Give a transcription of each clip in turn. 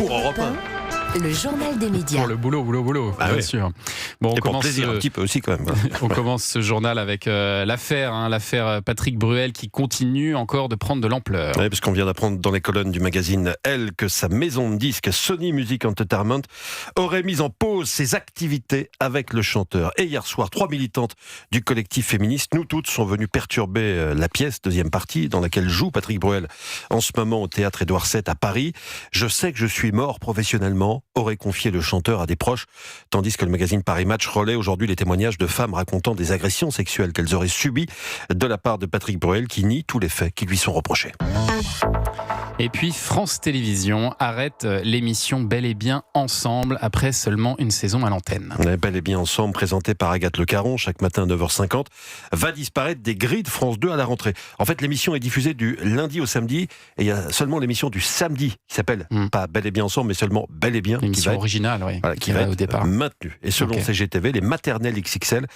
pour Europe 1. Le journal des médias. Pour le boulot, bien sûr. Bon, Et pour plaisir un petit peu aussi quand même. On commence ce journal avec l'affaire Patrick Bruel qui continue encore de prendre de l'ampleur. Oui, parce qu'on vient d'apprendre dans les colonnes du magazine Elle que sa maison de disques Sony Music Entertainment aurait mis en pause ses activités avec le chanteur. Et hier soir, 3 militantes du collectif féministe, nous toutes, sont venues perturber la pièce, deuxième partie, dans laquelle joue Patrick Bruel en ce moment au théâtre Édouard VII à Paris. Je sais que je suis mort professionnellement, aurait confié le chanteur à des proches, tandis que le magazine Paris Match relaie aujourd'hui les témoignages de femmes racontant des agressions sexuelles qu'elles auraient subies de la part de Patrick Bruel, qui nie tous les faits qui lui sont reprochés. Et puis France Télévisions arrête l'émission Bel et Bien Ensemble après seulement une saison à l'antenne. Bel et Bien Ensemble, présenté par Agathe Le Caron chaque matin à 9h50, va disparaître des grilles de France 2 à la rentrée. En fait, l'émission est diffusée du lundi au samedi, et il y a seulement l'émission du samedi qui s'appelle pas Bel et Bien Ensemble, mais seulement Bel et Bien. L'émission originale, oui, qui va être au départ maintenue. Et selon CGTV, les maternelles XXL,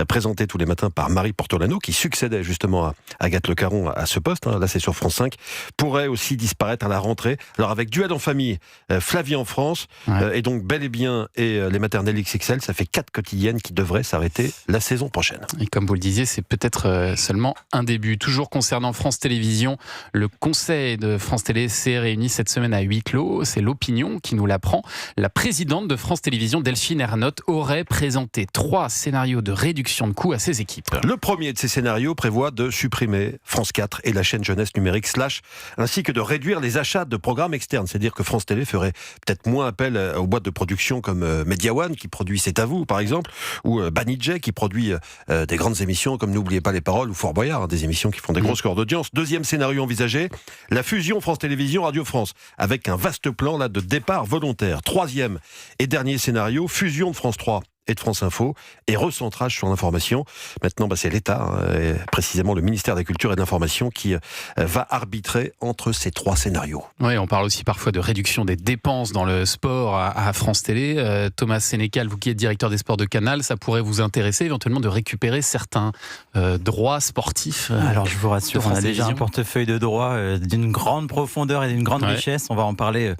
présentées tous les matins par Marie Portolano, qui succédait justement à Agathe Le Caron à ce poste, là c'est sur France 5, pourraient aussi disparaître à la rentrée. Alors avec Duel en famille, Flavie en France, et donc Bel et Bien et les maternelles XXL, ça fait 4 quotidiennes qui devraient s'arrêter la saison prochaine. Et comme vous le disiez, c'est peut-être seulement un début. Toujours concernant France Télévisions, le conseil de France Télé s'est réuni cette semaine à huis clos. C'est l'opinion qui nous l'apprend. La présidente de France Télévisions, Delphine Ernotte, aurait présenté 3 scénarios de réduction de coûts à ses équipes. Le premier de ces scénarios prévoit de supprimer France 4 et la chaîne jeunesse numérique Slash, ainsi que de réduire les achats de programmes externes. C'est-à-dire que France Télé ferait peut-être moins appel aux boîtes de production comme Media One, qui produit C'est à vous, par exemple, ou Banijay, qui produit des grandes émissions comme N'oubliez pas les paroles ou Fort Boyard, des émissions qui font des gros scores d'audience. Deuxième scénario envisagé, la fusion France Télévisions Radio France, avec un vaste plan là de départ volontaire. Troisième et dernier scénario, fusion de France 3 et de France Info, et recentrage sur l'information. Maintenant, c'est l'État, et précisément le ministère de la Culture et de l'Information, qui va arbitrer entre ces 3 scénarios. Oui, on parle aussi parfois de réduction des dépenses dans le sport à France Télé. Thomas Sénécal, vous qui êtes directeur des sports de Canal, ça pourrait vous intéresser éventuellement de récupérer certains droits sportifs. Alors je vous rassure, on a déjà un portefeuille de droits d'une grande profondeur et d'une grande richesse. On va en parler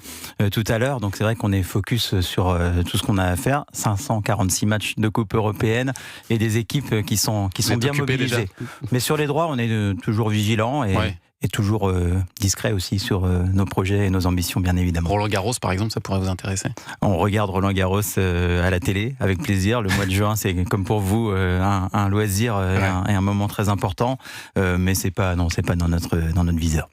tout à l'heure. Donc c'est vrai qu'on est focus sur tout ce qu'on a à faire. 546 matchs de Coupe européenne et des équipes qui sont bien mobilisées. Mais sur les droits, on est toujours vigilants et toujours discret aussi sur nos projets et nos ambitions, bien évidemment. Roland-Garros, par exemple, ça pourrait vous intéresser? On regarde Roland-Garros à la télé, avec plaisir. Le mois de juin, c'est comme pour vous un loisir et un moment très important, mais c'est pas dans notre viseur.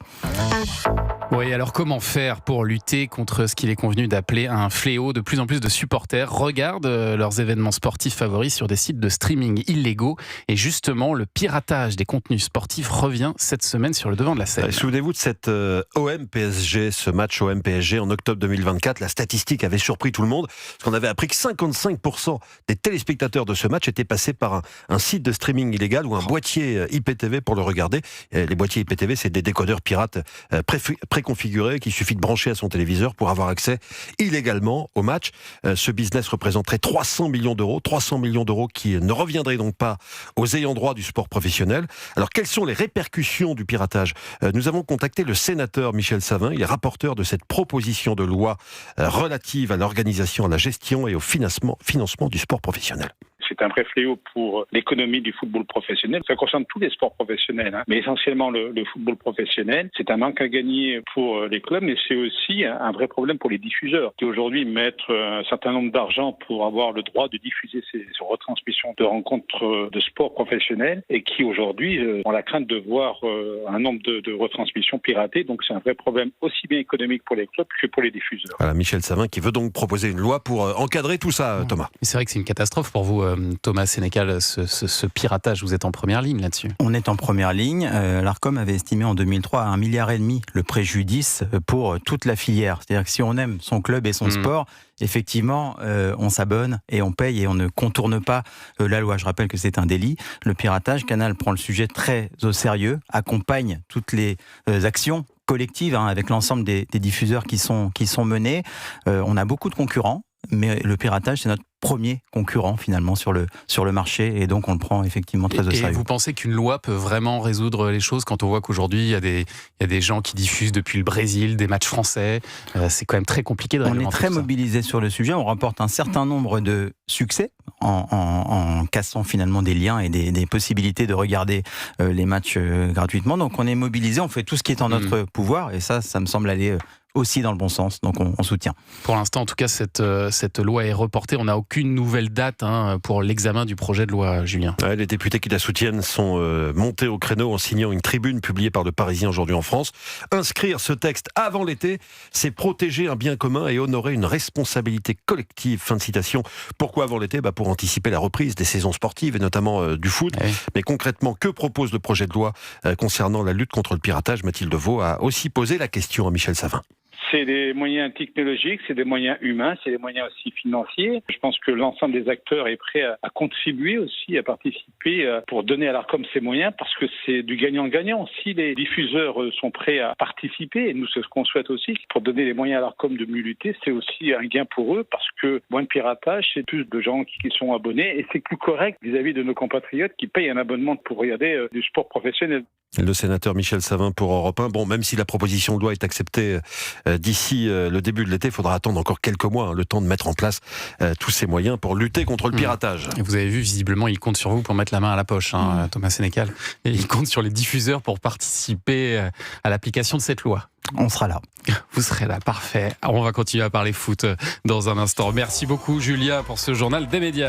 Oui, alors comment faire pour lutter contre ce qu'il est convenu d'appeler un fléau? De plus en plus de supporters regardent leurs événements sportifs favoris sur des sites de streaming illégaux, et justement, le piratage des contenus sportifs revient cette semaine sur le devant de la scène. Souvenez-vous de cette OM-PSG, ce match OM-PSG en octobre 2024. La statistique avait surpris tout le monde, parce qu'on avait appris que 55% des téléspectateurs de ce match étaient passés par un site de streaming illégal ou un boîtier IPTV pour le regarder. Les boîtiers IPTV, c'est des décodeurs pirates préconfigurés qu'il suffit de brancher à son téléviseur pour avoir accès illégalement au match. Ce business représenterait 300 millions d'euros qui ne reviendraient donc pas aux ayants droit du sport professionnel. Alors, quelles sont les répercussions du piratage? Nous avons contacté le sénateur Michel Savin, il est rapporteur de cette proposition de loi relative à l'organisation, à la gestion et au financement du sport professionnel. C'est un vrai fléau pour l'économie du football professionnel. Ça concerne tous les sports professionnels, mais essentiellement le football professionnel. C'est un manque à gagner pour les clubs, mais c'est aussi un vrai problème pour les diffuseurs qui aujourd'hui mettent un certain nombre d'argent pour avoir le droit de diffuser ces retransmissions de rencontres de sport professionnels et qui aujourd'hui ont la crainte de voir un nombre de retransmissions piratées. Donc c'est un vrai problème aussi bien économique pour les clubs que pour les diffuseurs. Voilà, Michel Savin qui veut donc proposer une loi pour encadrer tout ça, Thomas. C'est vrai que c'est une catastrophe pour vous, Thomas Sénécal, ce piratage. Vous êtes en première ligne là-dessus. On est en première ligne. L'Arcom avait estimé en 2003 à 1,5 milliard le préjudice pour toute la filière. C'est-à-dire que si on aime son club et son sport, effectivement, on s'abonne et on paye et on ne contourne pas la loi. Je rappelle que c'est un délit. Le piratage, Canal prend le sujet très au sérieux, accompagne toutes les actions collectives avec l'ensemble des diffuseurs qui sont menés. On a beaucoup de concurrents, mais le piratage, c'est notre premier concurrent finalement sur le marché, et donc on le prend effectivement très au sérieux. Et vous pensez qu'une loi peut vraiment résoudre les choses quand on voit qu'aujourd'hui il y a des gens qui diffusent depuis le Brésil des matchs français, c'est quand même très compliqué de réglementer. On est très tout ça. mobilisé sur le sujet, on remporte un certain nombre de succès en cassant finalement des liens et des possibilités de regarder les matchs gratuitement. Donc on est mobilisé, on fait tout ce qui est en notre pouvoir, et ça me semble aller aussi dans le bon sens, donc on soutient. Pour l'instant, en tout cas, cette loi est reportée. On n'a aucune nouvelle date pour l'examen du projet de loi, Julien. Ouais, les députés qui la soutiennent sont montés au créneau en signant une tribune publiée par Le Parisien aujourd'hui en France. Inscrire ce texte avant l'été, c'est protéger un bien commun et honorer une responsabilité collective. Fin de citation. Pourquoi avant l'été ? Pour anticiper la reprise des saisons sportives et notamment du foot. Ouais. Mais concrètement, que propose le projet de loi concernant la lutte contre le piratage ? Mathilde Vaux a aussi posé la question à Michel Savin. C'est des moyens technologiques, c'est des moyens humains, c'est des moyens aussi financiers. Je pense que l'ensemble des acteurs est prêt à contribuer aussi, à participer pour donner à l'Arcom ces moyens, parce que c'est du gagnant-gagnant. Si les diffuseurs sont prêts à participer, et nous c'est ce qu'on souhaite aussi, pour donner les moyens à l'Arcom de mieux lutter, c'est aussi un gain pour eux, parce que moins de piratage, c'est plus de gens qui sont abonnés, et c'est plus correct vis-à-vis de nos compatriotes qui payent un abonnement pour regarder du sport professionnel. Le sénateur Michel Savin pour Europe 1. Bon, même si la proposition de loi est acceptée d'ici le début de l'été, il faudra attendre encore quelques mois, le temps de mettre en place tous ces moyens pour lutter contre le piratage. Et vous avez vu, visiblement, il compte sur vous pour mettre la main à la poche, Thomas Sénécal. Et il compte sur les diffuseurs pour participer à l'application de cette loi. On sera là. Vous serez là, parfait. On va continuer à parler foot dans un instant. Merci beaucoup, Julia, pour ce journal des médias.